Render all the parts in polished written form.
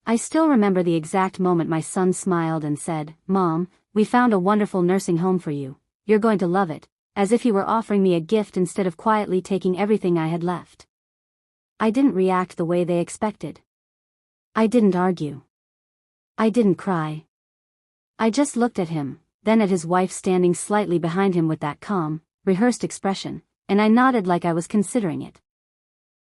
I still remember the exact moment my son smiled and said, "Mom, we found a wonderful nursing home for you. You're going to love it," as if he were offering me a gift instead of quietly taking everything I had left. I didn't react the way they expected. I didn't argue. I didn't cry. I just looked at him, then at his wife standing slightly behind him with that calm, rehearsed expression, and I nodded like I was considering it.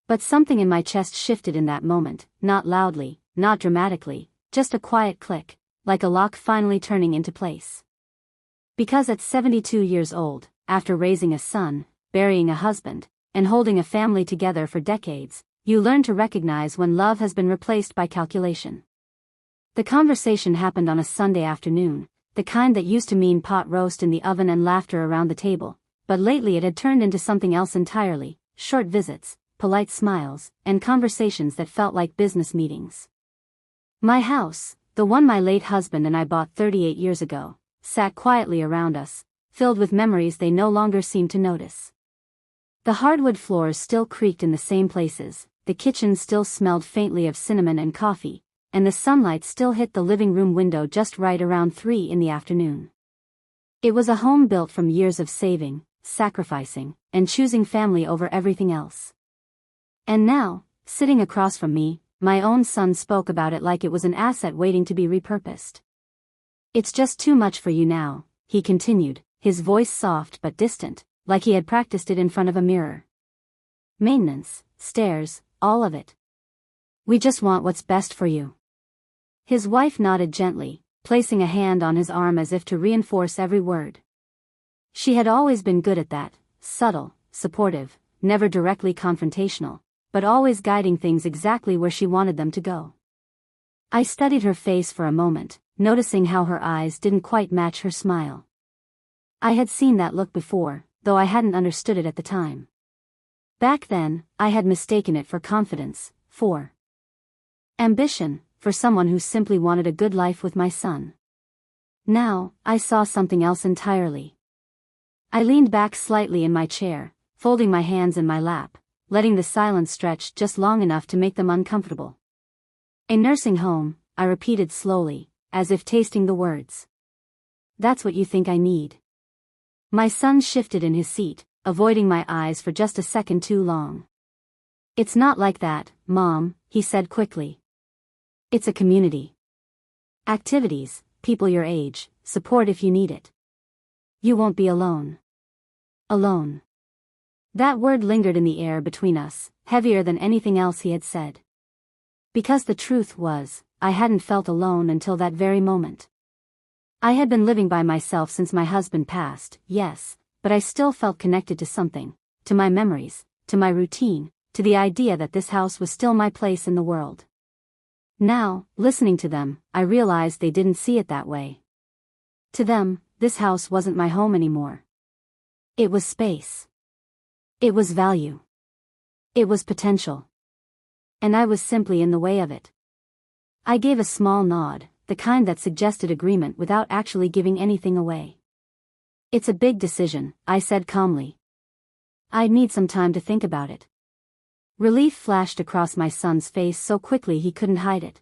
But something in my chest shifted in that moment, not loudly, not dramatically, just a quiet click, like a lock finally turning into place. Because at 72 years old, after raising a son, burying a husband, and holding a family together for decades, you learn to recognize when love has been replaced by calculation. The conversation happened on a Sunday afternoon, the kind that used to mean pot roast in the oven and laughter around the table, but lately it had turned into something else entirely: short visits, polite smiles, and conversations that felt like business meetings. My house, the one my late husband and I bought 38 years ago, sat quietly around us, filled with memories they no longer seemed to notice. The hardwood floors still creaked in the same places, the kitchen still smelled faintly of cinnamon and coffee, and the sunlight still hit the living room window just right around 3 in the afternoon. It was a home built from years of saving, sacrificing, and choosing family over everything else. And now, sitting across from me, my own son spoke about it like it was an asset waiting to be repurposed. "It's just too much for you now," he continued, his voice soft but distant, like he had practiced it in front of a mirror. "Maintenance, stairs, all of it. We just want what's best for you." His wife nodded gently, placing a hand on his arm as if to reinforce every word. She had always been good at that, subtle, supportive, never directly confrontational, but always guiding things exactly where she wanted them to go. I studied her face for a moment, noticing how her eyes didn't quite match her smile. I had seen that look before, though I hadn't understood it at the time. Back then, I had mistaken it for confidence, for ambition, for someone who simply wanted a good life with my son. Now, I saw something else entirely. I leaned back slightly in my chair, folding my hands in my lap, letting the silence stretch just long enough to make them uncomfortable. "A nursing home," I repeated slowly, as if tasting the words. "That's what you think I need?" My son shifted in his seat, avoiding my eyes for just a second too long. "It's not like that, Mom," he said quickly. "It's a community. Activities, people your age, support if you need it. You won't be alone." Alone. That word lingered in the air between us, heavier than anything else he had said. Because the truth was, I hadn't felt alone until that very moment. I had been living by myself since my husband passed, yes, but I still felt connected to something, to my memories, to my routine, to the idea that this house was still my place in the world. Now, listening to them, I realized they didn't see it that way. To them, this house wasn't my home anymore. It was space. It was value. It was potential. And I was simply in the way of it. I gave a small nod, the kind that suggested agreement without actually giving anything away. "It's a big decision," I said calmly. "I'd need some time to think about it." Relief flashed across my son's face so quickly he couldn't hide it.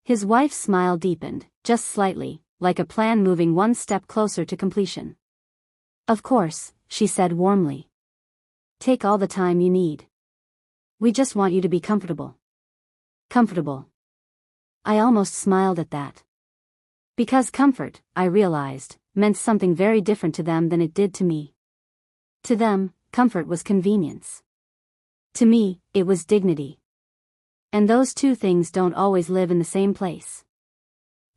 His wife's smile deepened, just slightly, like a plan moving one step closer to completion. "Of course," she said warmly. "Take all the time you need. We just want you to be comfortable." Comfortable. I almost smiled at that. Because comfort, I realized, meant something very different to them than it did to me. To them, comfort was convenience. To me, it was dignity. And those two things don't always live in the same place.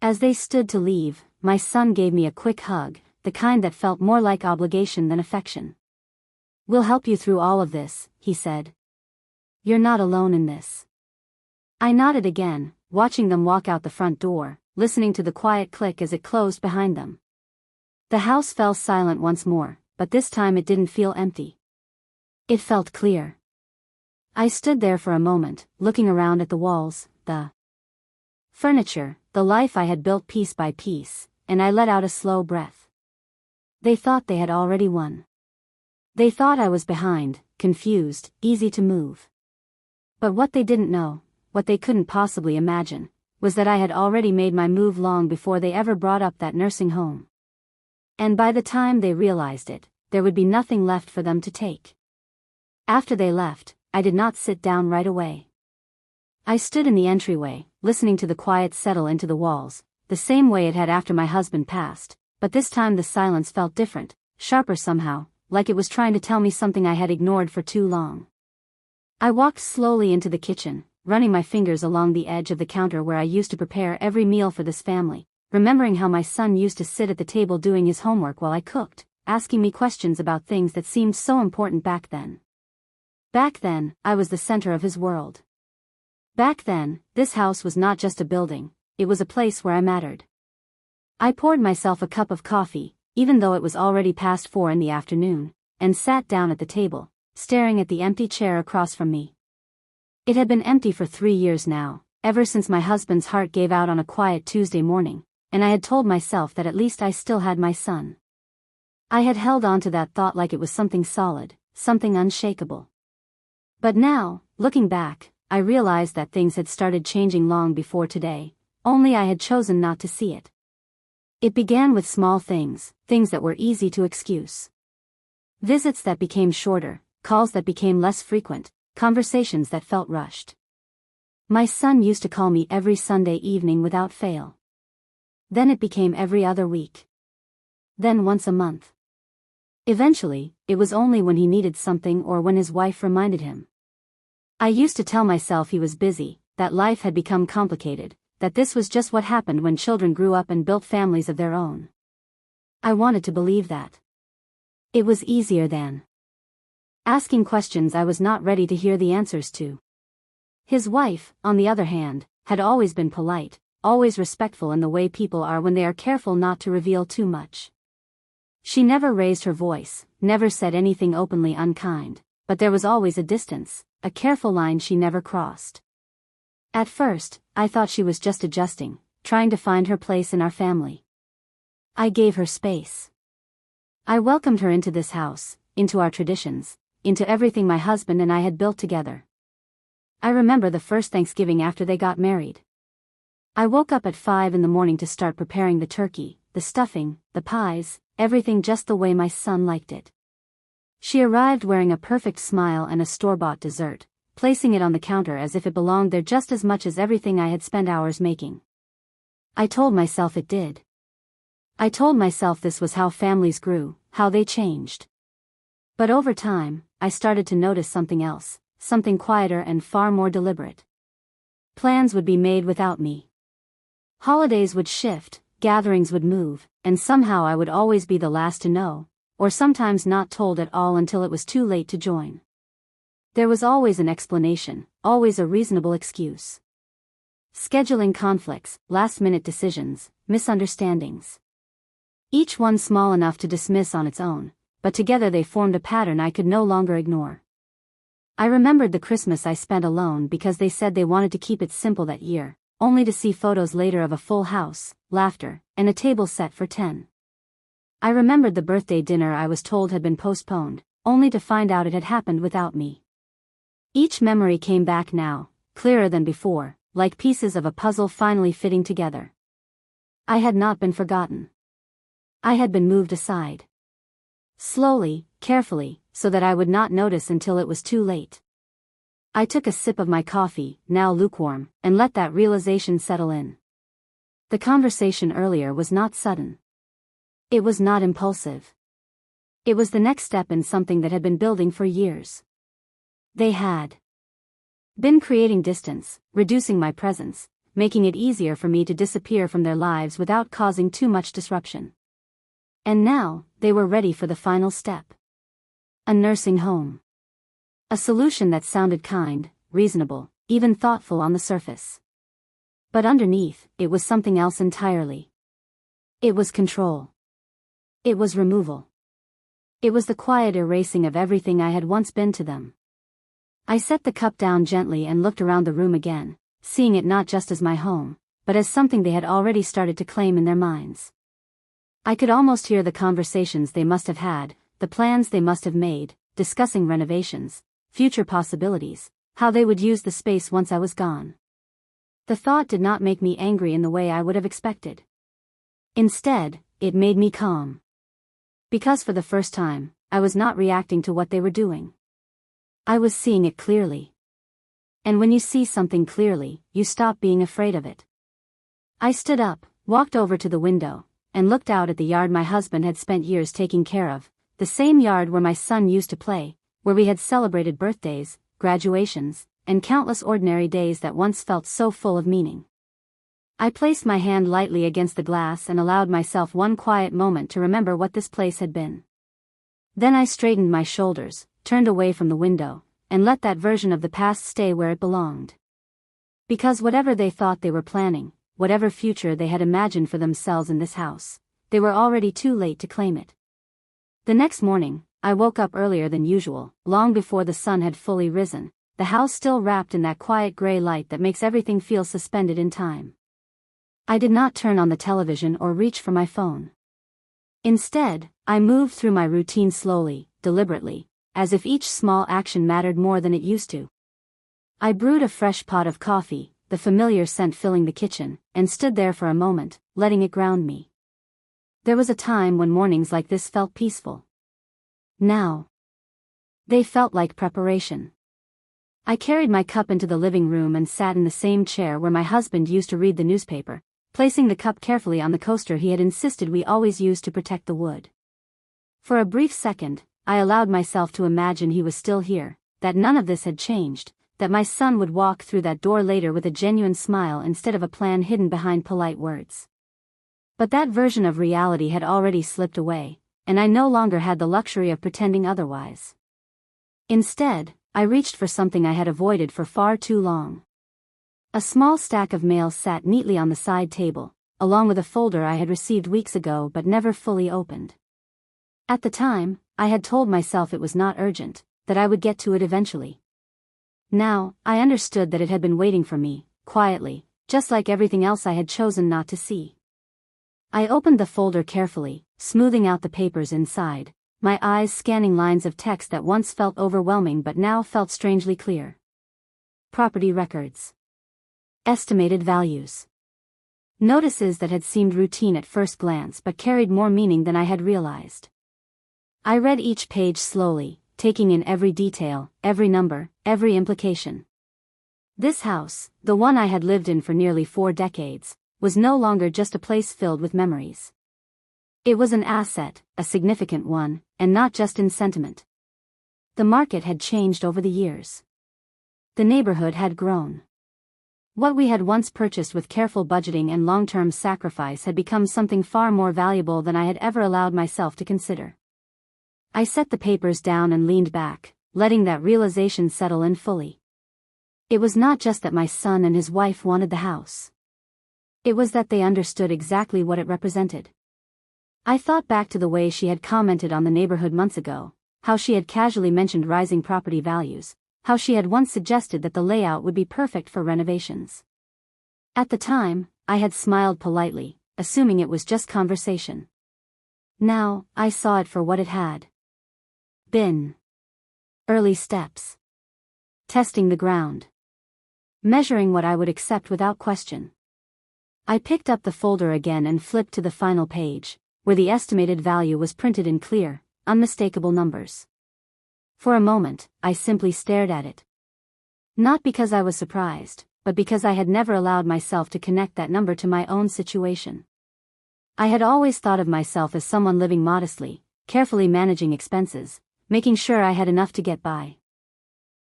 As they stood to leave, my son gave me a quick hug, the kind that felt more like obligation than affection. "We'll help you through all of this," he said. "You're not alone in this." I nodded again, watching them walk out the front door, listening to the quiet click as it closed behind them. The house fell silent once more, but this time it didn't feel empty. It felt clear. I stood there for a moment, looking around at the walls, the furniture, the life I had built piece by piece, and I let out a slow breath. They thought they had already won. They thought I was behind, confused, easy to move. But what they didn't know, what they couldn't possibly imagine, was that I had already made my move long before they ever brought up that nursing home. And by the time they realized it, there would be nothing left for them to take. After they left, I did not sit down right away. I stood in the entryway, listening to the quiet settle into the walls, the same way it had after my husband passed, but this time the silence felt different, sharper somehow, like it was trying to tell me something I had ignored for too long. I walked slowly into the kitchen, running my fingers along the edge of the counter where I used to prepare every meal for this family, remembering how my son used to sit at the table doing his homework while I cooked, asking me questions about things that seemed so important back then. Back then, I was the center of his world. Back then, this house was not just a building, it was a place where I mattered. I poured myself a cup of coffee, even though it was already past 4 in the afternoon, and sat down at the table, staring at the empty chair across from me. It had been empty for 3 years now, ever since my husband's heart gave out on a quiet Tuesday morning, and I had told myself that at least I still had my son. I had held on to that thought like it was something solid, something unshakable. But now, looking back, I realized that things had started changing long before today, only I had chosen not to see it. It began with small things, things that were easy to excuse. Visits that became shorter, calls that became less frequent, conversations that felt rushed. My son used to call me every Sunday evening without fail. Then it became every other week. Then once a month. Eventually, it was only when he needed something or when his wife reminded him. I used to tell myself he was busy, that life had become complicated, that this was just what happened when children grew up and built families of their own. I wanted to believe that. It was easier then. Asking questions I was not ready to hear the answers to. His wife, on the other hand, had always been polite, always respectful in the way people are when they are careful not to reveal too much. She never raised her voice, never said anything openly unkind, but there was always a distance, a careful line she never crossed. At first, I thought she was just adjusting, trying to find her place in our family. I gave her space. I welcomed her into this house, into our traditions, into everything my husband and I had built together. I remember the first Thanksgiving after they got married. I woke up at 5 in the morning to start preparing the turkey, the stuffing, the pies, everything just the way my son liked it. She arrived wearing a perfect smile and a store-bought dessert, placing it on the counter as if it belonged there just as much as everything I had spent hours making. I told myself it did. I told myself this was how families grew, how they changed. But over time, I started to notice something else, something quieter and far more deliberate. Plans would be made without me. Holidays would shift, gatherings would move, and somehow I would always be the last to know, or sometimes not told at all until it was too late to join. There was always an explanation, always a reasonable excuse. Scheduling conflicts, last-minute decisions, misunderstandings. Each one small enough to dismiss on its own, but together they formed a pattern I could no longer ignore. I remembered the Christmas I spent alone because they said they wanted to keep it simple that year, only to see photos later of a full house, laughter, and a table set for 10. I remembered the birthday dinner I was told had been postponed, only to find out it had happened without me. Each memory came back now, clearer than before, like pieces of a puzzle finally fitting together. I had not been forgotten. I had been moved aside. Slowly, carefully, so that I would not notice until it was too late. I took a sip of my coffee, now lukewarm, and let that realization settle in. The conversation earlier was not sudden. It was not impulsive. It was the next step in something that had been building for years. They had been creating distance, reducing my presence, making it easier for me to disappear from their lives without causing too much disruption. And now, they were ready for the final step. A nursing home. A solution that sounded kind, reasonable, even thoughtful on the surface. But underneath, it was something else entirely. It was control. It was removal. It was the quiet erasing of everything I had once been to them. I set the cup down gently and looked around the room again, seeing it not just as my home, but as something they had already started to claim in their minds. I could almost hear the conversations they must have had, the plans they must have made, discussing renovations, future possibilities, how they would use the space once I was gone. The thought did not make me angry in the way I would have expected. Instead, it made me calm. Because for the first time, I was not reacting to what they were doing. I was seeing it clearly. And when you see something clearly, you stop being afraid of it. I stood up, walked over to the window, and looked out at the yard my husband had spent years taking care of, the same yard where my son used to play, where we had celebrated birthdays, graduations, and countless ordinary days that once felt so full of meaning. I placed my hand lightly against the glass and allowed myself one quiet moment to remember what this place had been. Then I straightened my shoulders, turned away from the window, and let that version of the past stay where it belonged. Because whatever they thought they were planning, whatever future they had imagined for themselves in this house, they were already too late to claim it. The next morning, I woke up earlier than usual, long before the sun had fully risen, the house still wrapped in that quiet gray light that makes everything feel suspended in time. I did not turn on the television or reach for my phone. Instead, I moved through my routine slowly, deliberately, as if each small action mattered more than it used to. I brewed a fresh pot of coffee, the familiar scent filling the kitchen, and stood there for a moment, letting it ground me. There was a time when mornings like this felt peaceful. Now, they felt like preparation. I carried my cup into the living room and sat in the same chair where my husband used to read the newspaper, placing the cup carefully on the coaster he had insisted we always use to protect the wood. For a brief second, I allowed myself to imagine he was still here, that none of this had changed, that my son would walk through that door later with a genuine smile instead of a plan hidden behind polite words. But that version of reality had already slipped away, and I no longer had the luxury of pretending otherwise. Instead, I reached for something I had avoided for far too long. A small stack of mail sat neatly on the side table, along with a folder I had received weeks ago but never fully opened. At the time, I had told myself it was not urgent, that I would get to it eventually. Now, I understood that it had been waiting for me, quietly, just like everything else I had chosen not to see. I opened the folder carefully, smoothing out the papers inside, my eyes scanning lines of text that once felt overwhelming but now felt strangely clear. Property records. Estimated values. Notices that had seemed routine at first glance but carried more meaning than I had realized. I read each page slowly, taking in every detail, every number, every implication. This house, the one I had lived in for nearly 4 decades, was no longer just a place filled with memories. It was an asset, a significant one, and not just in sentiment. The market had changed over the years. The neighborhood had grown. What we had once purchased with careful budgeting and long-term sacrifice had become something far more valuable than I had ever allowed myself to consider. I set the papers down and leaned back, letting that realization settle in fully. It was not just that my son and his wife wanted the house. It was that they understood exactly what it represented. I thought back to the way she had commented on the neighborhood months ago, how she had casually mentioned rising property values, how she had once suggested that the layout would be perfect for renovations. At the time, I had smiled politely, assuming it was just conversation. Now, I saw it for what it had been. Early steps. Testing the ground. Measuring what I would accept without question. I picked up the folder again and flipped to the final page, where the estimated value was printed in clear, unmistakable numbers. For a moment, I simply stared at it. Not because I was surprised, but because I had never allowed myself to connect that number to my own situation. I had always thought of myself as someone living modestly, carefully managing expenses, making sure I had enough to get by.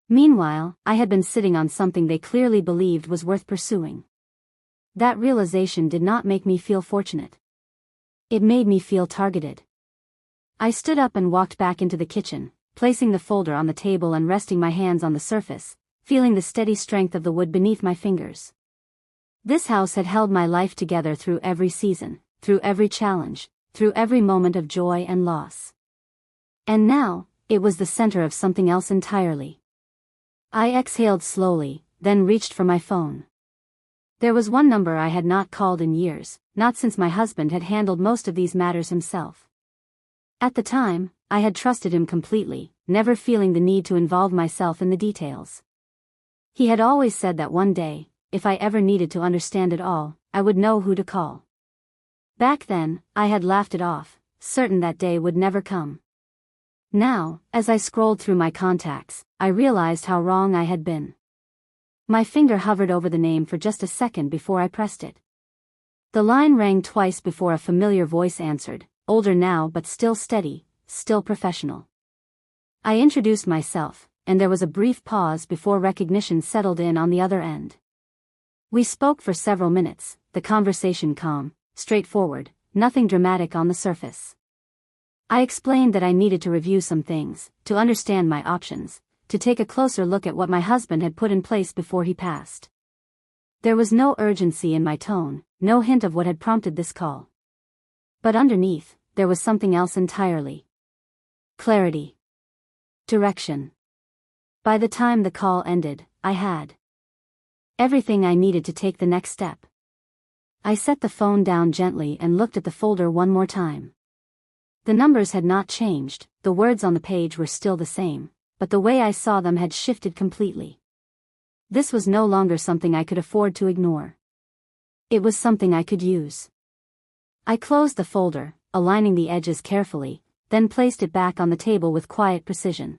Meanwhile, I had been sitting on something they clearly believed was worth pursuing. That realization did not make me feel fortunate. It made me feel targeted. I stood up and walked back into the kitchen, placing the folder on the table and resting my hands on the surface, feeling the steady strength of the wood beneath my fingers. This house had held my life together through every season, through every challenge, through every moment of joy and loss. And now, it was the center of something else entirely. I exhaled slowly, then reached for my phone. There was one number I had not called in years, not since my husband had handled most of these matters himself. At the time, I had trusted him completely, never feeling the need to involve myself in the details. He had always said that one day, if I ever needed to understand it all, I would know who to call. Back then, I had laughed it off, certain that day would never come. Now, as I scrolled through my contacts, I realized how wrong I had been. My finger hovered over the name for just a second before I pressed it. The line rang twice before a familiar voice answered, older now but still steady, still professional. I introduced myself, and there was a brief pause before recognition settled in on the other end. We spoke for several minutes, the conversation calm, straightforward, nothing dramatic on the surface. I explained that I needed to review some things, to understand my options, to take a closer look at what my husband had put in place before he passed. There was no urgency in my tone, no hint of what had prompted this call. But underneath, there was something else entirely. Clarity. Direction. By the time the call ended, I had everything I needed to take the next step. I set the phone down gently and looked at the folder one more time. The numbers had not changed, the words on the page were still the same, but the way I saw them had shifted completely. This was no longer something I could afford to ignore. It was something I could use. I closed the folder, aligning the edges carefully, then placed it back on the table with quiet precision.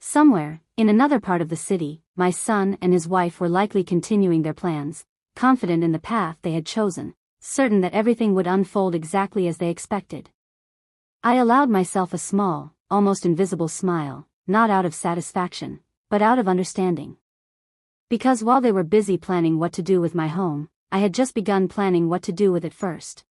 Somewhere, in another part of the city, my son and his wife were likely continuing their plans, confident in the path they had chosen, certain that everything would unfold exactly as they expected. I allowed myself a small, almost invisible smile, not out of satisfaction, but out of understanding. Because while they were busy planning what to do with my home, I had just begun planning what to do with it first.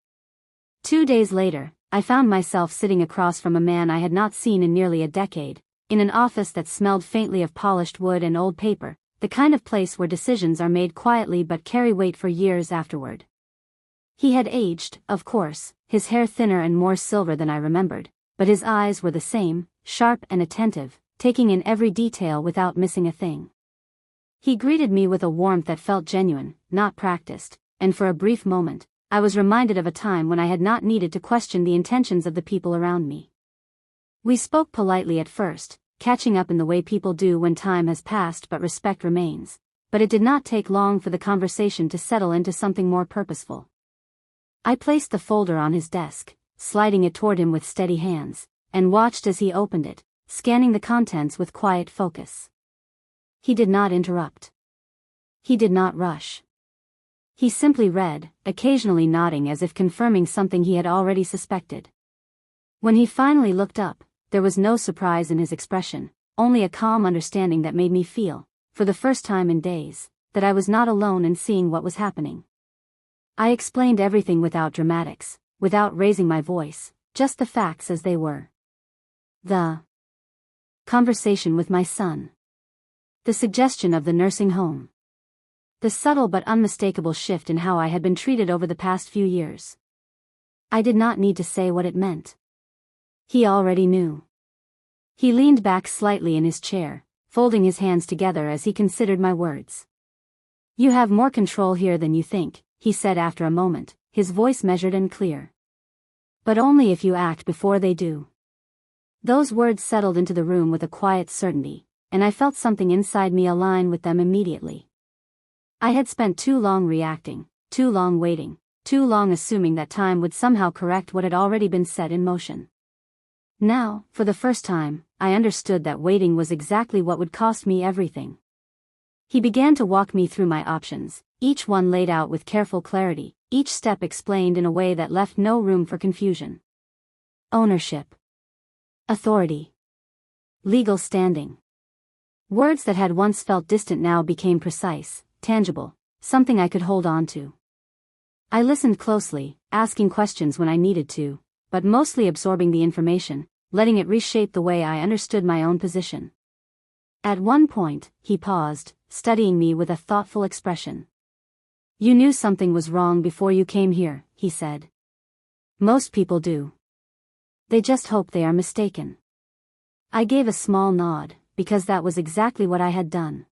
2 days later, I found myself sitting across from a man I had not seen in nearly a decade, in an office that smelled faintly of polished wood and old paper, the kind of place where decisions are made quietly but carry weight for years afterward. He had aged, of course, his hair thinner and more silver than I remembered, but his eyes were the same, sharp and attentive, taking in every detail without missing a thing. He greeted me with a warmth that felt genuine, not practiced, and for a brief moment, I was reminded of a time when I had not needed to question the intentions of the people around me. We spoke politely at first, catching up in the way people do when time has passed but respect remains, but it did not take long for the conversation to settle into something more purposeful. I placed the folder on his desk, sliding it toward him with steady hands, and watched as he opened it, scanning the contents with quiet focus. He did not interrupt. He did not rush. He simply read, occasionally nodding as if confirming something he had already suspected. When he finally looked up, there was no surprise in his expression, only a calm understanding that made me feel, for the first time in days, that I was not alone in seeing what was happening. I explained everything without dramatics, without raising my voice, just the facts as they were. The conversation with my son. The suggestion of the nursing home. The subtle but unmistakable shift in how I had been treated over the past few years. I did not need to say what it meant. He already knew. He leaned back slightly in his chair, folding his hands together as he considered my words. "You have more control here than you think," he said after a moment, his voice measured and clear. "But only if you act before they do." Those words settled into the room with a quiet certainty, and I felt something inside me align with them immediately. I had spent too long reacting, too long waiting, too long assuming that time would somehow correct what had already been set in motion. Now, for the first time, I understood that waiting was exactly what would cost me everything. He began to walk me through my options, each one laid out with careful clarity, each step explained in a way that left no room for confusion. Ownership. Authority. Legal standing. Words that had once felt distant now became precise, tangible, something I could hold on to. I listened closely, asking questions when I needed to, but mostly absorbing the information, letting it reshape the way I understood my own position. At one point, he paused, studying me with a thoughtful expression. "You knew something was wrong before you came here," he said. "Most people do. They just hope they are mistaken." I gave a small nod, because that was exactly what I had done.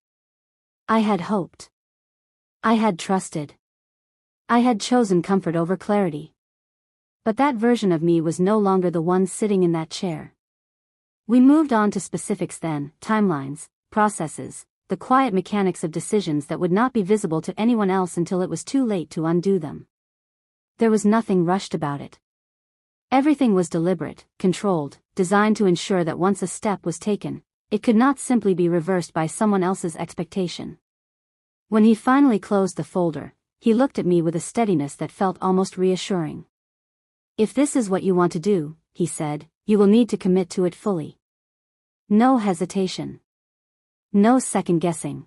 I had hoped. I had trusted. I had chosen comfort over clarity. But that version of me was no longer the one sitting in that chair. We moved on to specifics then, timelines, processes, the quiet mechanics of decisions that would not be visible to anyone else until it was too late to undo them. There was nothing rushed about it. Everything was deliberate, controlled, designed to ensure that once a step was taken, it could not simply be reversed by someone else's expectation. When he finally closed the folder, he looked at me with a steadiness that felt almost reassuring. "If this is what you want to do," he said, "you will need to commit to it fully. No hesitation. No second-guessing."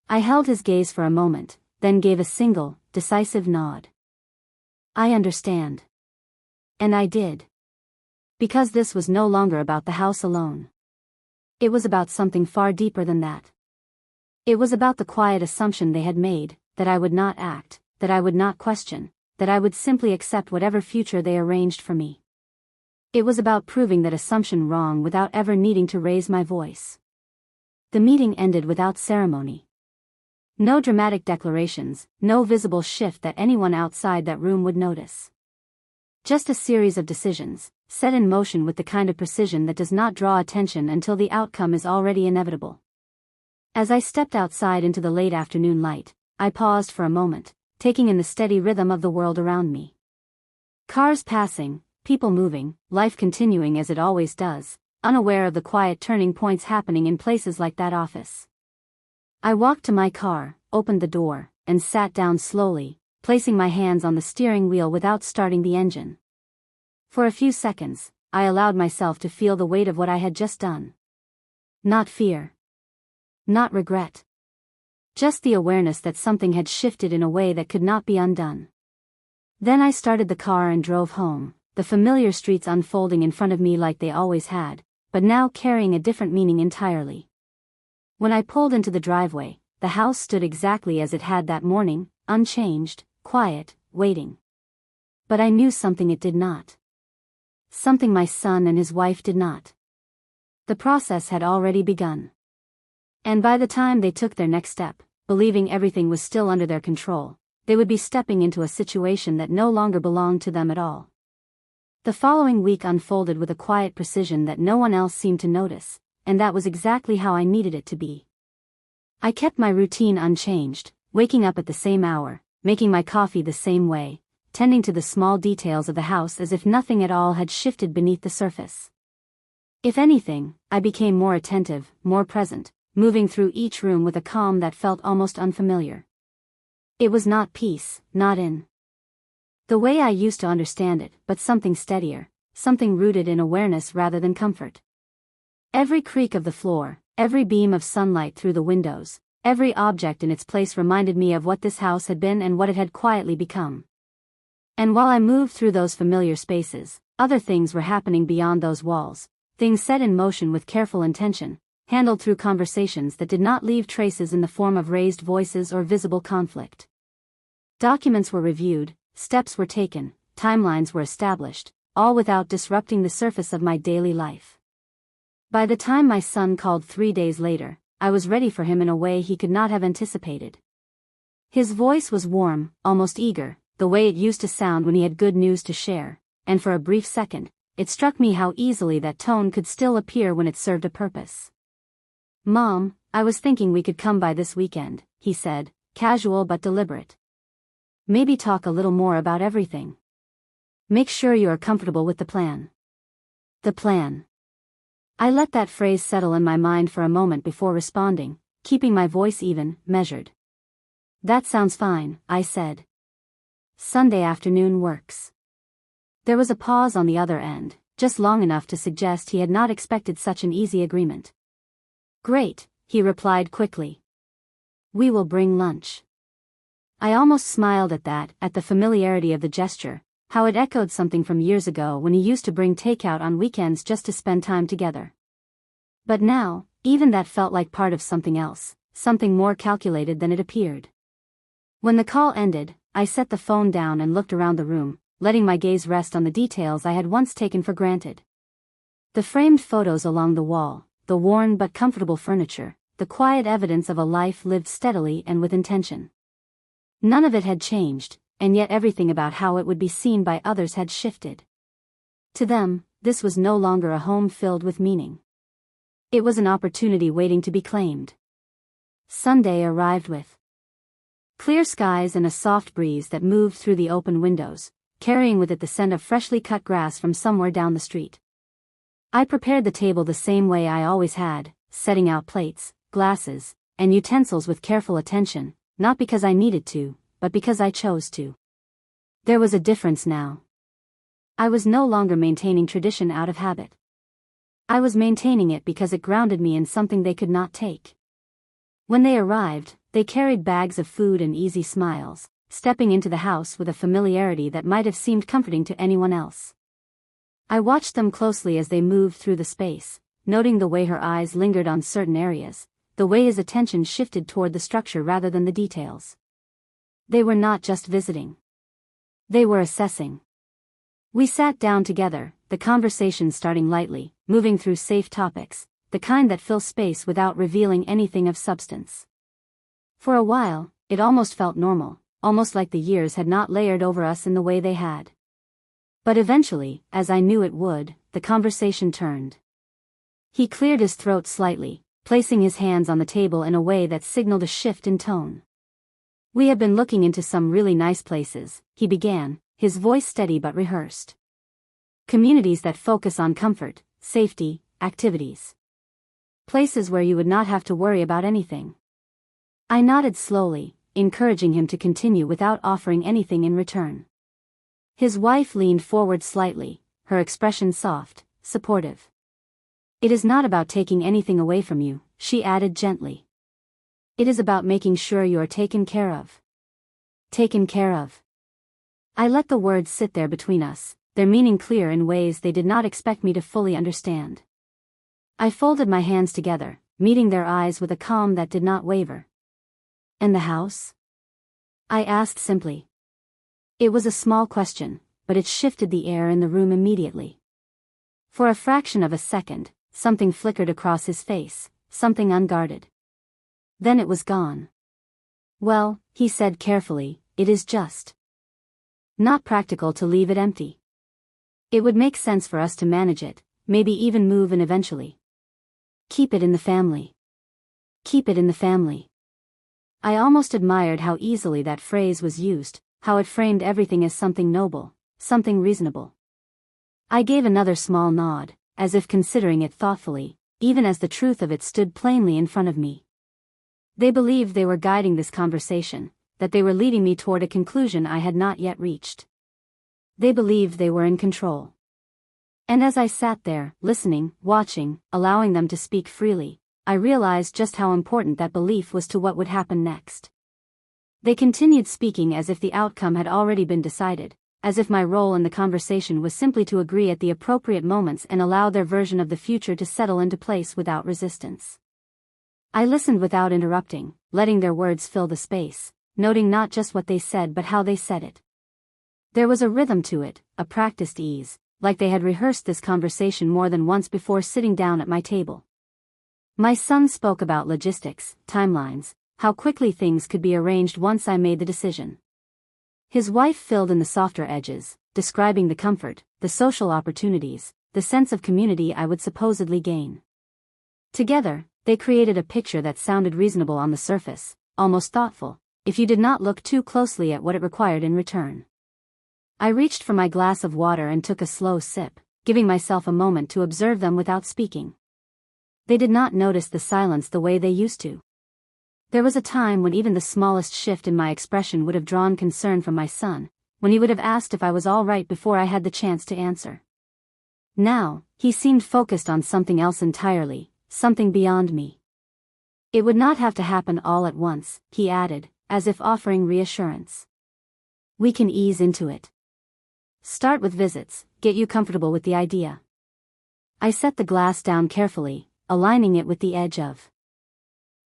I held his gaze for a moment, then gave a single, decisive nod. "I understand." And I did. Because this was no longer about the house alone. It was about something far deeper than that. It was about the quiet assumption they had made, that I would not act, that I would not question, that I would simply accept whatever future they arranged for me. It was about proving that assumption wrong without ever needing to raise my voice. The meeting ended without ceremony. No dramatic declarations, no visible shift that anyone outside that room would notice. Just a series of decisions, set in motion with the kind of precision that does not draw attention until the outcome is already inevitable. As I stepped outside into the late afternoon light, I paused for a moment, taking in the steady rhythm of the world around me. Cars passing, people moving, life continuing as it always does, unaware of the quiet turning points happening in places like that office. I walked to my car, opened the door, and sat down slowly, placing my hands on the steering wheel without starting the engine. For a few seconds, I allowed myself to feel the weight of what I had just done. Not fear. Not regret. Just the awareness that something had shifted in a way that could not be undone. Then I started the car and drove home, the familiar streets unfolding in front of me like they always had, but now carrying a different meaning entirely. When I pulled into the driveway, the house stood exactly as it had that morning, unchanged, quiet, waiting. But I knew something it did not. Something my son and his wife did not. The process had already begun. And by the time they took their next step, believing everything was still under their control, they would be stepping into a situation that no longer belonged to them at all. The following week unfolded with a quiet precision that no one else seemed to notice, and that was exactly how I needed it to be. I kept my routine unchanged, waking up at the same hour, making my coffee the same way, tending to the small details of the house as if nothing at all had shifted beneath the surface. If anything, I became more attentive, more present, moving through each room with a calm that felt almost unfamiliar. It was not peace, not in the way I used to understand it, but something steadier, something rooted in awareness rather than comfort. Every creak of the floor, every beam of sunlight through the windows, every object in its place reminded me of what this house had been and what it had quietly become. And while I moved through those familiar spaces, other things were happening beyond those walls, things set in motion with careful intention, handled through conversations that did not leave traces in the form of raised voices or visible conflict. Documents were reviewed, steps were taken, timelines were established, all without disrupting the surface of my daily life. By the time my son called 3 days later, I was ready for him in a way he could not have anticipated. His voice was warm, almost eager, the way it used to sound when he had good news to share, and for a brief second, it struck me how easily that tone could still appear when it served a purpose. "Mom, I was thinking we could come by this weekend," he said, casual but deliberate. "Maybe talk a little more about everything. Make sure you are comfortable with the plan." The plan. I let that phrase settle in my mind for a moment before responding, keeping my voice even, measured. "That sounds fine," I said. "Sunday afternoon works." There was a pause on the other end, just long enough to suggest he had not expected such an easy agreement. "Great," he replied quickly. "We will bring lunch." I almost smiled at that, at the familiarity of the gesture, how it echoed something from years ago when he used to bring takeout on weekends just to spend time together. But now, even that felt like part of something else, something more calculated than it appeared. When the call ended, I set the phone down and looked around the room, letting my gaze rest on the details I had once taken for granted. The framed photos along the wall, the worn but comfortable furniture, the quiet evidence of a life lived steadily and with intention. None of it had changed, and yet everything about how it would be seen by others had shifted. To them, this was no longer a home filled with meaning. It was an opportunity waiting to be claimed. Sunday arrived with clear skies and a soft breeze that moved through the open windows, carrying with it the scent of freshly cut grass from somewhere down the street. I prepared the table the same way I always had, setting out plates, glasses, and utensils with careful attention, not because I needed to, but because I chose to. There was a difference now. I was no longer maintaining tradition out of habit. I was maintaining it because it grounded me in something they could not take. When they arrived, they carried bags of food and easy smiles, stepping into the house with a familiarity that might have seemed comforting to anyone else. I watched them closely as they moved through the space, noting the way her eyes lingered on certain areas, the way his attention shifted toward the structure rather than the details. They were not just visiting. They were assessing. We sat down together, the conversation starting lightly, moving through safe topics, the kind that fill space without revealing anything of substance. For a while, it almost felt normal, almost like the years had not layered over us in the way they had. But eventually, as I knew it would, the conversation turned. He cleared his throat slightly, placing his hands on the table in a way that signaled a shift in tone. "We have been looking into some really nice places," he began, his voice steady but rehearsed. "Communities that focus on comfort, safety, activities. Places where you would not have to worry about anything." I nodded slowly, encouraging him to continue without offering anything in return. His wife leaned forward slightly, her expression soft, supportive. "It is not about taking anything away from you," she added gently. "It is about making sure you are taken care of." Taken care of. I let the words sit there between us, their meaning clear in ways they did not expect me to fully understand. I folded my hands together, meeting their eyes with a calm that did not waver. "And the house?" I asked simply. It was a small question, but it shifted the air in the room immediately. For a fraction of a second, something flickered across his face, something unguarded. Then it was gone. "Well," he said carefully, "it is just not practical to leave it empty. It would make sense for us to manage it, maybe even move in eventually. Keep it in the family. Keep it in the family." I almost admired how easily that phrase was used, how it framed everything as something noble, something reasonable. I gave another small nod, as if considering it thoughtfully, even as the truth of it stood plainly in front of me. They believed they were guiding this conversation, that they were leading me toward a conclusion I had not yet reached. They believed they were in control. And as I sat there, listening, watching, allowing them to speak freely, I realized just how important that belief was to what would happen next. They continued speaking as if the outcome had already been decided, as if my role in the conversation was simply to agree at the appropriate moments and allow their version of the future to settle into place without resistance. I listened without interrupting, letting their words fill the space, noting not just what they said but how they said it. There was a rhythm to it, a practiced ease, like they had rehearsed this conversation more than once before sitting down at my table. My son spoke about logistics, timelines, how quickly things could be arranged once I made the decision. His wife filled in the softer edges, describing the comfort, the social opportunities, the sense of community I would supposedly gain. Together, they created a picture that sounded reasonable on the surface, almost thoughtful, if you did not look too closely at what it required in return. I reached for my glass of water and took a slow sip, giving myself a moment to observe them without speaking. They did not notice the silence the way they used to. There was a time when even the smallest shift in my expression would have drawn concern from my son, when he would have asked if I was all right before I had the chance to answer. Now, he seemed focused on something else entirely, something beyond me. "It would not have to happen all at once," he added, as if offering reassurance. "We can ease into it. Start with visits, get you comfortable with the idea." I set the glass down carefully, aligning it with the edge of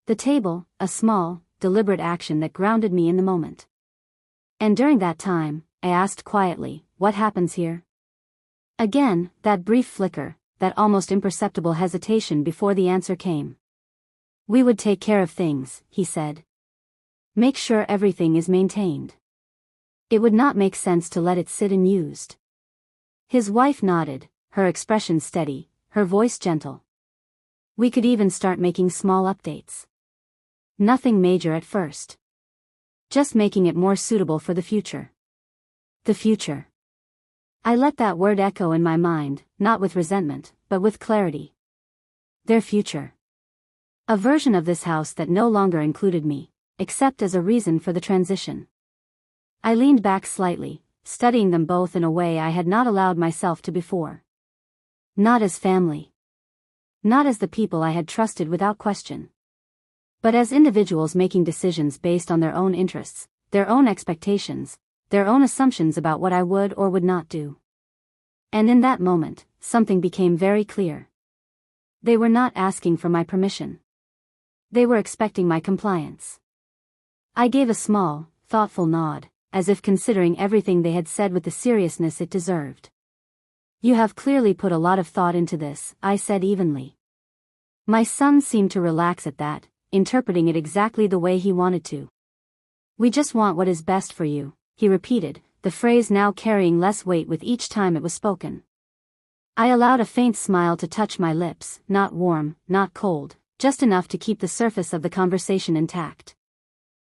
the table, a small, deliberate action that grounded me in the moment. "And during that time," I asked quietly, "what happens here?" Again, that brief flicker, that almost imperceptible hesitation before the answer came. "We would take care of things," he said. "Make sure everything is maintained. It would not make sense to let it sit unused." His wife nodded, her expression steady, her voice gentle. "We could even start making small updates. Nothing major at first. Just making it more suitable for the future. The future. I let that word echo in my mind, not with resentment, but with clarity. Their future. A version of this house that no longer included me, except as a reason for the transition. I leaned back slightly, studying them both in a way I had not allowed myself to before. Not as family. Not as the people I had trusted without question. But as individuals making decisions based on their own interests, their own expectations, their own assumptions about what I would or would not do. And in that moment, something became very clear. They were not asking for my permission. They were expecting my compliance. I gave a small, thoughtful nod, as if considering everything they had said with the seriousness it deserved. You have clearly put a lot of thought into this, I said evenly. My son seemed to relax at that, interpreting it exactly the way he wanted to. We just want what is best for you, he repeated, the phrase now carrying less weight with each time it was spoken. I allowed a faint smile to touch my lips, not warm, not cold, just enough to keep the surface of the conversation intact.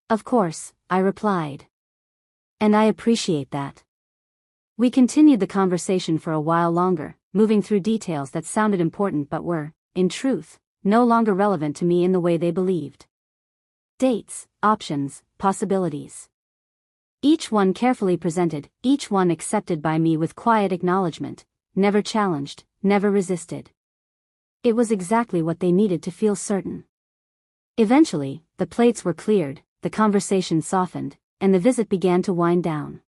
Of course, I replied. And I appreciate that. We continued the conversation for a while longer, moving through details that sounded important but were, in truth, no longer relevant to me in the way they believed. Dates, options, possibilities. Each one carefully presented, each one accepted by me with quiet acknowledgement, never challenged, never resisted. It was exactly what they needed to feel certain. Eventually, the plates were cleared, the conversation softened, and the visit began to wind down.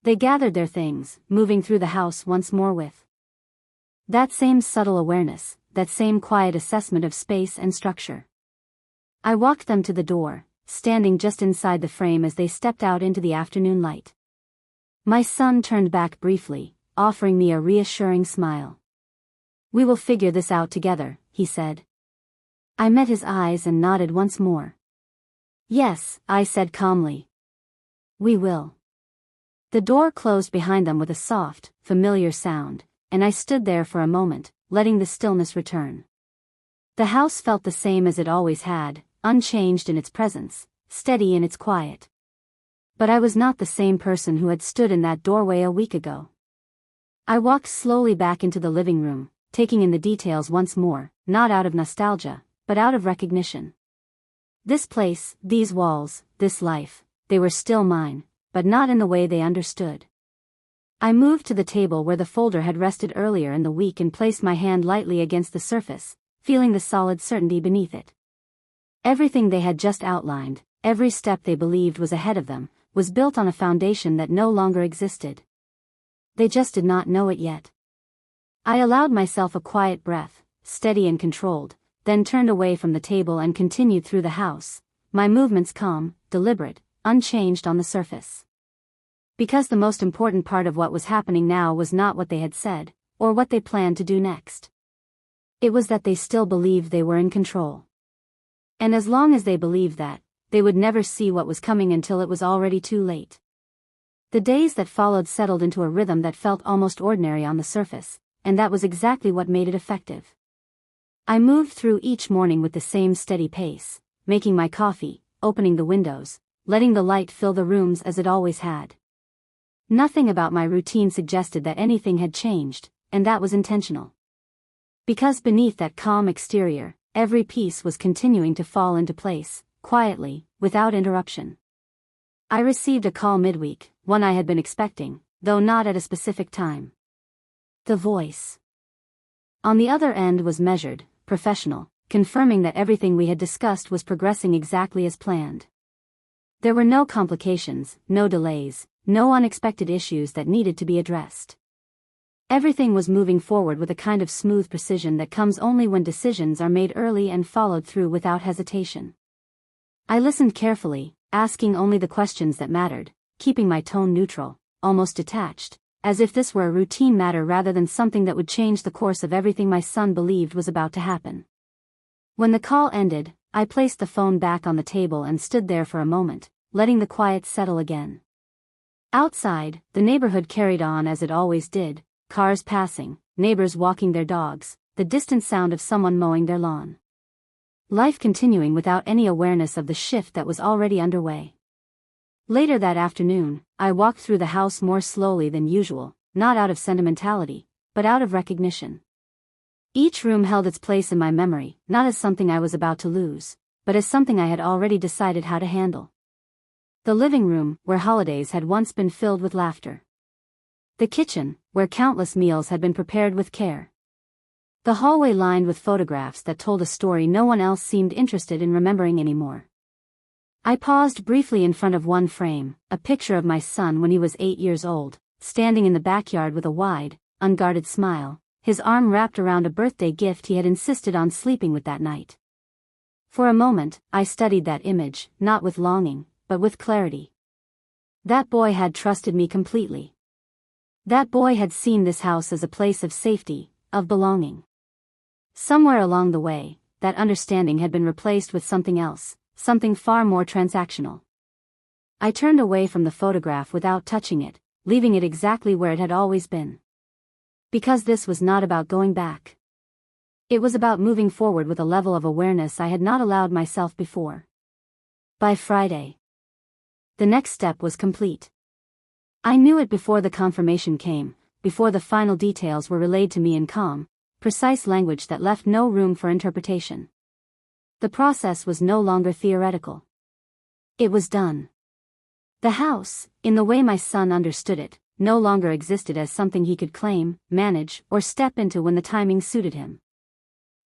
They gathered their things, moving through the house once more with that same subtle awareness, that same quiet assessment of space and structure. I walked them to the door, standing just inside the frame as they stepped out into the afternoon light. My son turned back briefly, offering me a reassuring smile. We will figure this out together, he said. I met his eyes and nodded once more. Yes, I said calmly. We will. The door closed behind them with a soft, familiar sound, and I stood there for a moment, letting the stillness return. The house felt the same as it always had, unchanged in its presence, steady in its quiet. But I was not the same person who had stood in that doorway a week ago. I walked slowly back into the living room, taking in the details once more, not out of nostalgia, but out of recognition. This place, these walls, this life, they were still mine, but not in the way they understood. I moved to the table where the folder had rested earlier in the week and placed my hand lightly against the surface, feeling the solid certainty beneath it. Everything they had just outlined, every step they believed was ahead of them, was built on a foundation that no longer existed. They just did not know it yet. I allowed myself a quiet breath, steady and controlled, then turned away from the table and continued through the house, my movements calm, deliberate, unchanged on the surface. Because the most important part of what was happening now was not what they had said, or what they planned to do next. It was that they still believed they were in control. And as long as they believed that, they would never see what was coming until it was already too late. The days that followed settled into a rhythm that felt almost ordinary on the surface, and that was exactly what made it effective. I moved through each morning with the same steady pace, making my coffee, opening the windows, letting the light fill the rooms as it always had. Nothing about my routine suggested that anything had changed, and that was intentional. Because beneath that calm exterior, every piece was continuing to fall into place, quietly, without interruption. I received a call midweek, one I had been expecting, though not at a specific time. The voice on the other end was measured, professional, confirming that everything we had discussed was progressing exactly as planned. There were no complications, no delays, no unexpected issues that needed to be addressed. Everything was moving forward with a kind of smooth precision that comes only when decisions are made early and followed through without hesitation. I listened carefully, asking only the questions that mattered, keeping my tone neutral, almost detached, as if this were a routine matter rather than something that would change the course of everything my son believed was about to happen. When the call ended, I placed the phone back on the table and stood there for a moment, letting the quiet settle again. Outside, the neighborhood carried on as it always did, cars passing, neighbors walking their dogs, the distant sound of someone mowing their lawn. life continuing without any awareness of the shift that was already underway. Later that afternoon, I walked through the house more slowly than usual, not out of sentimentality, but out of recognition. Each room held its place in my memory, not as something I was about to lose, but as something I had already decided how to handle. The living room, where holidays had once been filled with laughter. The kitchen, where countless meals had been prepared with care. The hallway lined with photographs that told a story no one else seemed interested in remembering anymore. I paused briefly in front of one frame, a picture of my son when he was 8 years old, standing in the backyard with a wide, unguarded smile, his arm wrapped around a birthday gift he had insisted on sleeping with that night. For a moment, I studied that image, not with longing, but with clarity. That boy had trusted me completely. That boy had seen this house as a place of safety, of belonging. Somewhere along the way, that understanding had been replaced with something else, something far more transactional. I turned away from the photograph without touching it, leaving it exactly where it had always been. Because this was not about going back. It was about moving forward with a level of awareness I had not allowed myself before. By Friday, the next step was complete. I knew it before the confirmation came, before the final details were relayed to me in calm, precise language that left no room for interpretation. The process was no longer theoretical. It was done. The house, in the way my son understood it, no longer existed as something he could claim, manage, or step into when the timing suited him.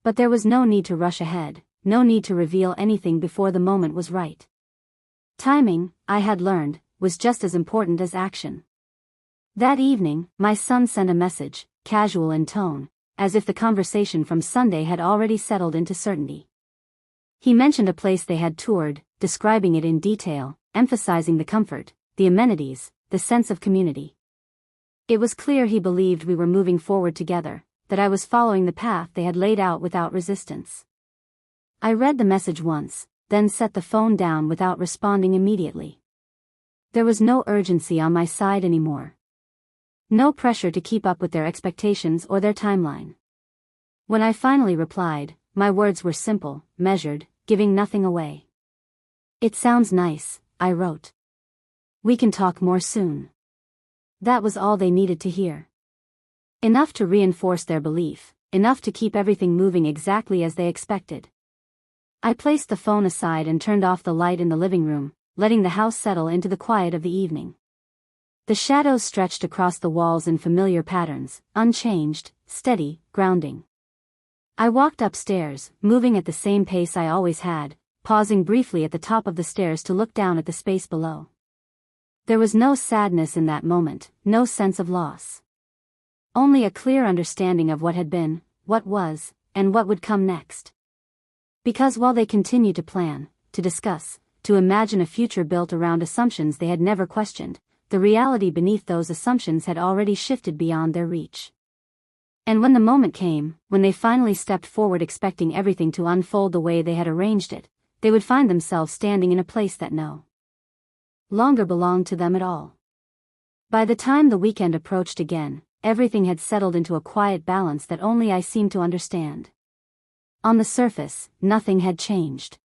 But there was no need to rush ahead, no need to reveal anything before the moment was right. Timing, I had learned, was just as important as action. That evening, my son sent a message, casual in tone, as if the conversation from Sunday had already settled into certainty. He mentioned a place they had toured, describing it in detail, emphasizing the comfort, the amenities, the sense of community. It was clear he believed we were moving forward together, that I was following the path they had laid out without resistance. I read the message once, then set the phone down without responding immediately. There was no urgency on my side anymore. No pressure to keep up with their expectations or their timeline. When I finally replied, my words were simple, measured, giving nothing away. "It sounds nice," I wrote. "We can talk more soon." That was all they needed to hear. Enough to reinforce their belief, enough to keep everything moving exactly as they expected. I placed the phone aside and turned off the light in the living room, letting the house settle into the quiet of the evening. The shadows stretched across the walls in familiar patterns, unchanged, steady, grounding. I walked upstairs, moving at the same pace I always had, pausing briefly at the top of the stairs to look down at the space below. There was no sadness in that moment, no sense of loss. Only a clear understanding of what had been, what was, and what would come next. Because while they continued to plan, to discuss, to imagine a future built around assumptions they had never questioned, the reality beneath those assumptions had already shifted beyond their reach. And when the moment came, when they finally stepped forward expecting everything to unfold the way they had arranged it, they would find themselves standing in a place that no longer belonged to them at all. By the time the weekend approached again, everything had settled into a quiet balance that only I seemed to understand. On the surface, nothing had changed.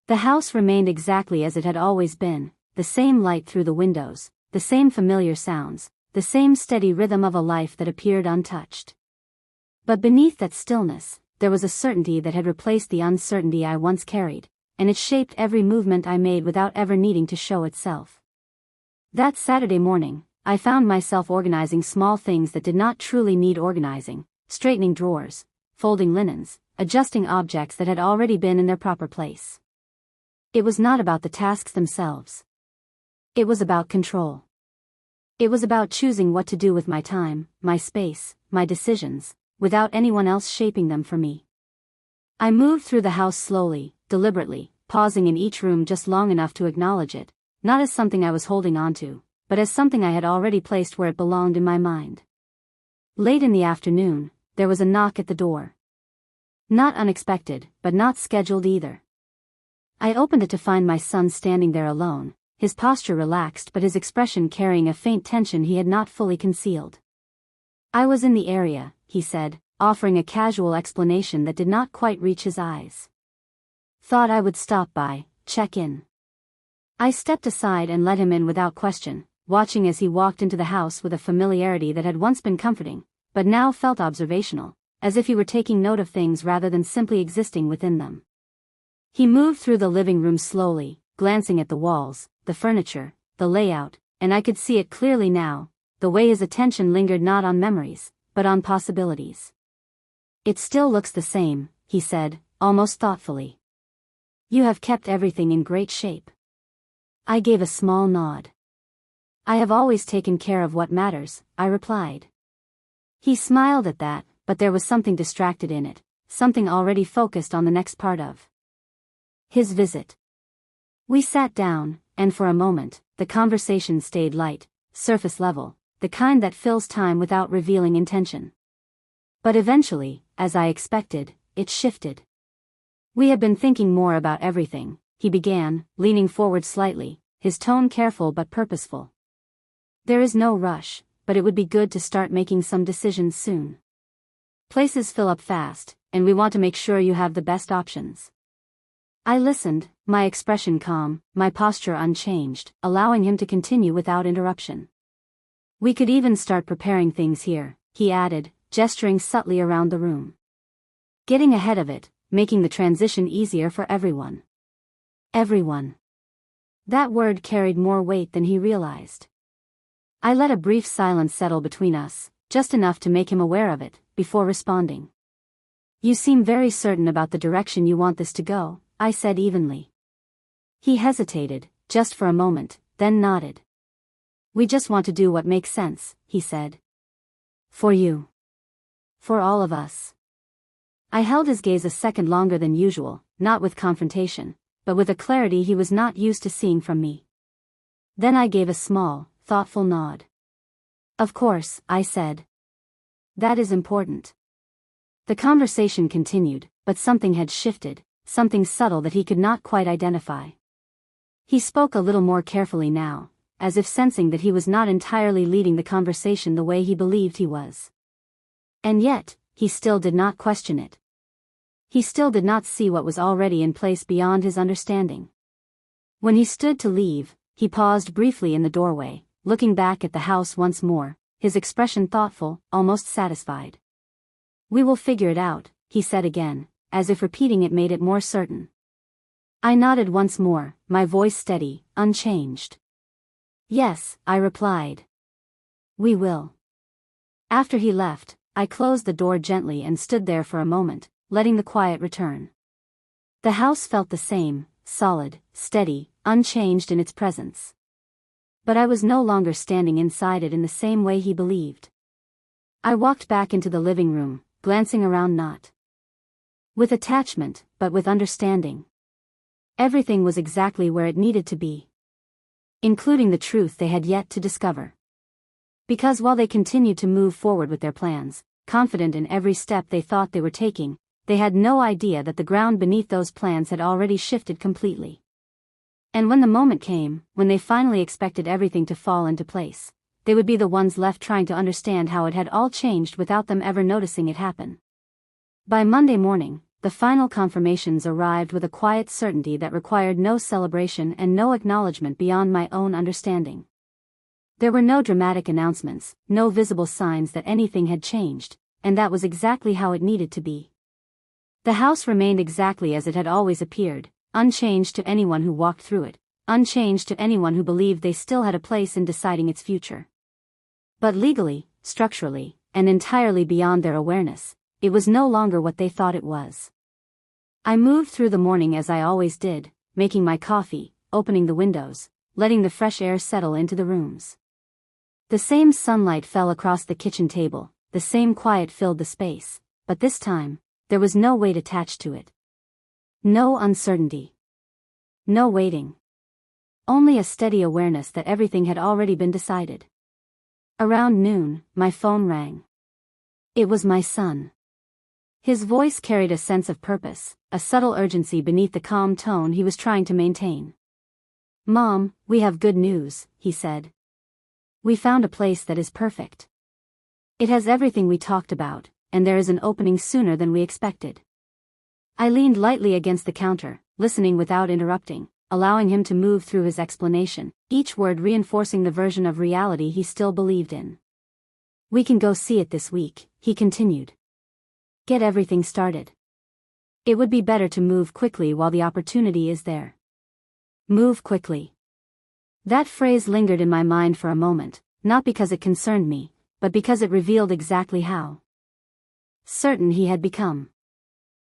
The house remained exactly as it had always been, the same light through the windows, the same familiar sounds, the same steady rhythm of a life that appeared untouched. But beneath that stillness, there was a certainty that had replaced the uncertainty I once carried, and it shaped every movement I made without ever needing to show itself. That Saturday morning, I found myself organizing small things that did not truly need organizing, straightening drawers, folding linens, adjusting objects that had already been in their proper place. It was not about the tasks themselves. It was about control. It was about choosing what to do with my time, my space, my decisions, without anyone else shaping them for me. I moved through the house slowly, deliberately, pausing in each room just long enough to acknowledge it, not as something I was holding on to, but as something I had already placed where it belonged in my mind. Late in the afternoon, there was a knock at the door. Not unexpected, but not scheduled either. I opened it to find my son standing there alone, his posture relaxed but his expression carrying a faint tension he had not fully concealed. "I was in the area," he said, offering a casual explanation that did not quite reach his eyes. Thought I would stop by, check in. I stepped aside and let him in without question, watching as he walked into the house with a familiarity that had once been comforting, but now felt observational, as if he were taking note of things rather than simply existing within them. He moved through the living room slowly, glancing at the walls, the furniture, the layout, and I could see it clearly now, the way his attention lingered not on memories, but on possibilities. It still looks the same, he said, almost thoughtfully. You have kept everything in great shape. I gave a small nod. I have always taken care of what matters, I replied. He smiled at that, but there was something distracted in it, something already focused on the next part of his visit. We sat down, and for a moment, the conversation stayed light, surface level, the kind that fills time without revealing intention. But eventually, as I expected, it shifted. We had been thinking more about everything, he began, leaning forward slightly, his tone careful but purposeful. There is no rush, but it would be good to start making some decisions soon. Places fill up fast, and we want to make sure you have the best options. I listened, my expression calm, my posture unchanged, allowing him to continue without interruption. We could even start preparing things here, he added, gesturing subtly around the room. Getting ahead of it, making the transition easier for everyone. Everyone. That word carried more weight than he realized. I let a brief silence settle between us, just enough to make him aware of it, before responding. You seem very certain about the direction you want this to go, I said evenly. He hesitated, just for a moment, then nodded. We just want to do what makes sense, he said. For you. For all of us. I held his gaze a second longer than usual, not with confrontation, but with a clarity he was not used to seeing from me. Then I gave a small, thoughtful nod. Of course, I said. That is important. The conversation continued, but something had shifted, something subtle that he could not quite identify. He spoke a little more carefully now, as if sensing that he was not entirely leading the conversation the way he believed he was. And yet, he still did not question it. He still did not see what was already in place beyond his understanding. When he stood to leave, he paused briefly in the doorway, looking back at the house once more, his expression thoughtful, almost satisfied. We will figure it out, he said again, as if repeating it made it more certain. I nodded once more, my voice steady, unchanged. Yes, I replied. We will. After he left, I closed the door gently and stood there for a moment, letting the quiet return. The house felt the same, solid, steady, unchanged in its presence. But I was no longer standing inside it in the same way he believed. I walked back into the living room, glancing around not with attachment, but with understanding. Everything was exactly where it needed to be. Including the truth they had yet to discover. Because while they continued to move forward with their plans, confident in every step they thought they were taking, they had no idea that the ground beneath those plans had already shifted completely. And when the moment came, when they finally expected everything to fall into place, they would be the ones left trying to understand how it had all changed without them ever noticing it happen. By Monday morning, the final confirmations arrived with a quiet certainty that required no celebration and no acknowledgement beyond my own understanding. There were no dramatic announcements, no visible signs that anything had changed, and that was exactly how it needed to be. The house remained exactly as it had always appeared, unchanged to anyone who walked through it, unchanged to anyone who believed they still had a place in deciding its future. But legally, structurally, and entirely beyond their awareness, it was no longer what they thought it was. I moved through the morning as I always did, making my coffee, opening the windows, letting the fresh air settle into the rooms. The same sunlight fell across the kitchen table, the same quiet filled the space, but this time, there was no weight attached to it. No uncertainty. No waiting. Only a steady awareness that everything had already been decided. Around noon, my phone rang. It was my son. His voice carried a sense of purpose, a subtle urgency beneath the calm tone he was trying to maintain. Mom, we have good news, he said. We found a place that is perfect. It has everything we talked about, and there is an opening sooner than we expected. I leaned lightly against the counter, listening without interrupting, allowing him to move through his explanation, each word reinforcing the version of reality he still believed in. "We can go see it this week," he continued. "Get everything started. It would be better to move quickly while the opportunity is there." Move quickly. That phrase lingered in my mind for a moment, not because it concerned me, but because it revealed exactly how certain he had become.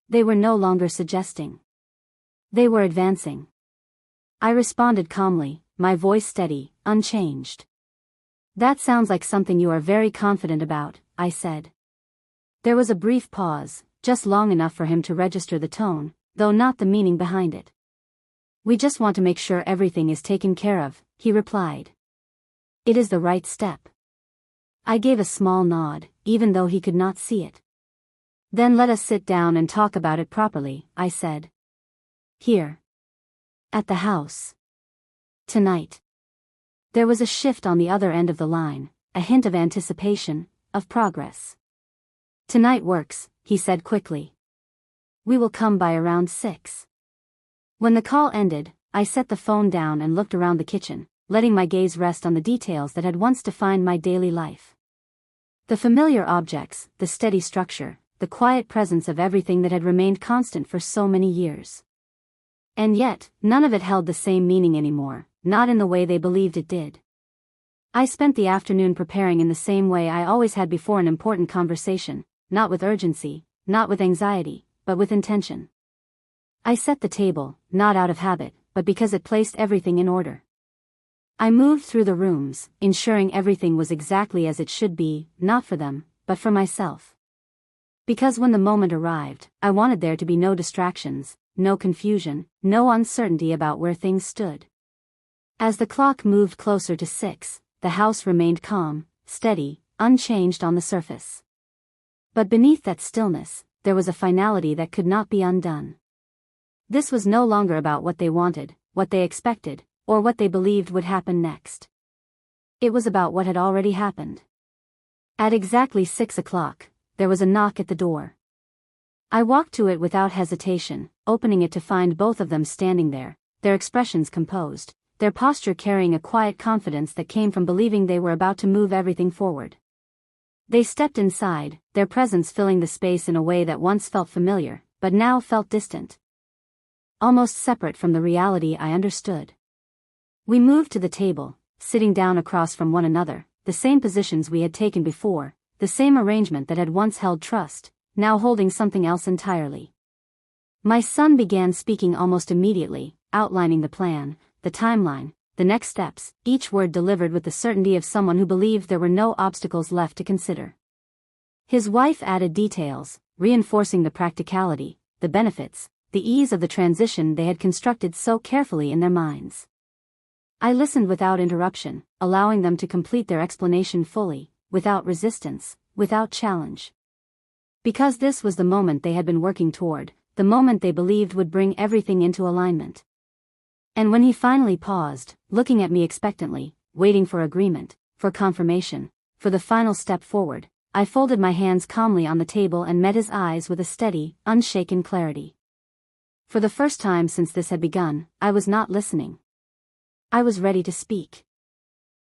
They were no longer suggesting. They were advancing. I responded calmly, my voice steady, unchanged. "That sounds like something you are very confident about," I said. There was a brief pause, just long enough for him to register the tone, though not the meaning behind it. "We just want to make sure everything is taken care of," he replied. "It is the right step." I gave a small nod, even though he could not see it. "Then let us sit down and talk about it properly," I said. "Here. At the house. Tonight." There was a shift on the other end of the line, a hint of anticipation, of progress. "Tonight works," he said quickly. "We will come by around 6. When the call ended, I set the phone down and looked around the kitchen, letting my gaze rest on the details that had once defined my daily life. The familiar objects, the steady structure, the quiet presence of everything that had remained constant for so many years. And yet, none of it held the same meaning anymore, not in the way they believed it did. I spent the afternoon preparing in the same way I always had before an important conversation, not with urgency, not with anxiety, but with intention. I set the table, not out of habit, but because it placed everything in order. I moved through the rooms, ensuring everything was exactly as it should be, not for them, but for myself. Because when the moment arrived, I wanted there to be no distractions, no confusion, no uncertainty about where things stood. As the clock moved closer to 6, the house remained calm, steady, unchanged on the surface. But beneath that stillness, there was a finality that could not be undone. This was no longer about what they wanted, what they expected, or what they believed would happen next. It was about what had already happened. At exactly 6 o'clock, there was a knock at the door. I walked to it without hesitation, opening it to find both of them standing there, their expressions composed, their posture carrying a quiet confidence that came from believing they were about to move everything forward. They stepped inside, their presence filling the space in a way that once felt familiar, but now felt distant. Almost separate from the reality I understood. We moved to the table, sitting down across from one another, the same positions we had taken before, the same arrangement that had once held trust, now holding something else entirely. My son began speaking almost immediately, outlining the plan, the timeline, the next steps, each word delivered with the certainty of someone who believed there were no obstacles left to consider. His wife added details, reinforcing the practicality, the benefits, the ease of the transition they had constructed so carefully in their minds. I listened without interruption, allowing them to complete their explanation fully, without resistance, without challenge. Because this was the moment they had been working toward, the moment they believed would bring everything into alignment. And when he finally paused, looking at me expectantly, waiting for agreement, for confirmation, for the final step forward, I folded my hands calmly on the table and met his eyes with a steady, unshaken clarity. For the first time since this had begun, I was not listening. I was ready to speak.